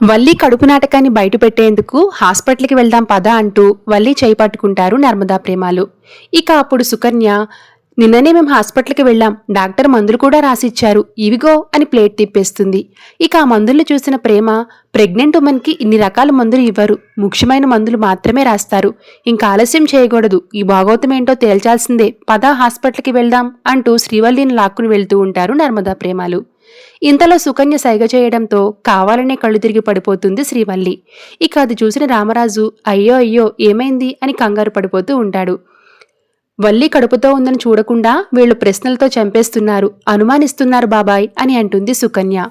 వల్లి కడుపు నాటకాన్ని బయటపెట్టేందుకు హాస్పిటల్కి వెళ్దాం పదా అంటూ వల్లి చేయి పట్టుకుంటారు నర్మదా ప్రేమాలు. ఇక అప్పుడు సుకన్య, నిన్ననే మేము హాస్పిటల్కి వెళ్ళాం, డాక్టర్ మందులు కూడా రాసిచ్చారు, ఇవిగో అని ప్లేట్ తిప్పేస్తుంది. ఇక ఆ మందుల్ని చూసిన ప్రేమ, ప్రెగ్నెంట్ ఉమెన్కి ఇన్ని రకాల మందులు ఇవ్వరు, ముఖ్యమైన మందులు మాత్రమే రాస్తారు, ఇంకా ఆలస్యం చేయకూడదు, ఈ భాగవతం ఏంటో తేల్చాల్సిందే, పదా హాస్పిటల్కి వెళ్దాం అంటూ శ్రీవల్లిని లాక్కుని వెళ్తూ ఉంటారు నర్మదా ప్రేమాలు. ఇంతలో సుకన్య సైగ చేయడంతో కావాలనే కళ్ళు తిరిగి పడిపోతుంది శ్రీవల్లి. ఇక అది చూసిన రామరాజు అయ్యో అయ్యో ఏమైంది అని కంగారు పడిపోతూ ఉంటాడు. వల్లి కడుపుతో ఉందని చూడకుండా వీళ్లు ప్రశ్నలతో చంపేస్తున్నారు, అనుమానిస్తున్నారు బాబాయ్ అని అంటుంది సుకన్య.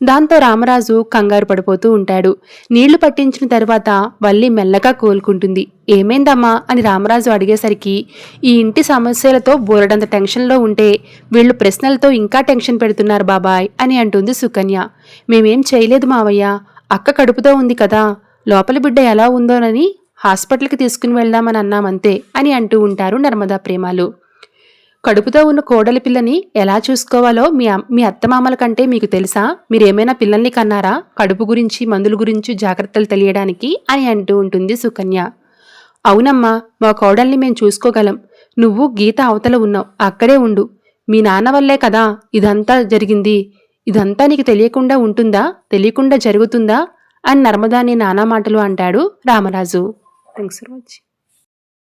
దాంతో రామరాజు కంగారు పడిపోతూ ఉంటాడు. నీళ్లు పట్టించిన తర్వాత వల్లి మెల్లగా కోలుకుంటుంది. ఏమైందమ్మా అని రామరాజు అడిగేసరికి, ఈ ఇంటి సమస్యలతో బోలెడంత టెన్షన్లో ఉంటే వీళ్లు ప్రశ్నలతో ఇంకా టెన్షన్ పెడుతున్నారు బాబాయ్ అని అంటుంది సుకన్య. మేమేం చేయలేదు మావయ్య, అక్క కడుపుతో ఉంది కదా, లోపలి బిడ్డ ఎలా ఉందోనని హాస్పిటల్కి తీసుకుని వెళ్దామని అన్నామంతే అని అంటూ ఉంటారు నర్మదా ప్రేమాలు. కడుపుతో ఉన్న కోడలి పిల్లని ఎలా చూసుకోవాలో మీ అత్తమామల కంటే మీకు తెలుసా? మీరేమైనా పిల్లల్ని కన్నారా? కడుపు గురించి మందుల గురించి జాగ్రత్తలు తెలియడానికి అని అంటూ ఉంటుంది సుకన్య. అవునమ్మా, మా కోడల్ని మేం చూసుకోగలం, నువ్వు గీత అవతల ఉన్నావు, అక్కడే ఉండు, మీ నాన్న వల్లే కదా ఇదంతా జరిగింది, ఇదంతా నీకు తెలియకుండా ఉంటుందా, తెలియకుండా జరుగుతుందా అని నర్మదాని నానా మాటలు అంటాడు రామరాజు. Thanks for watching.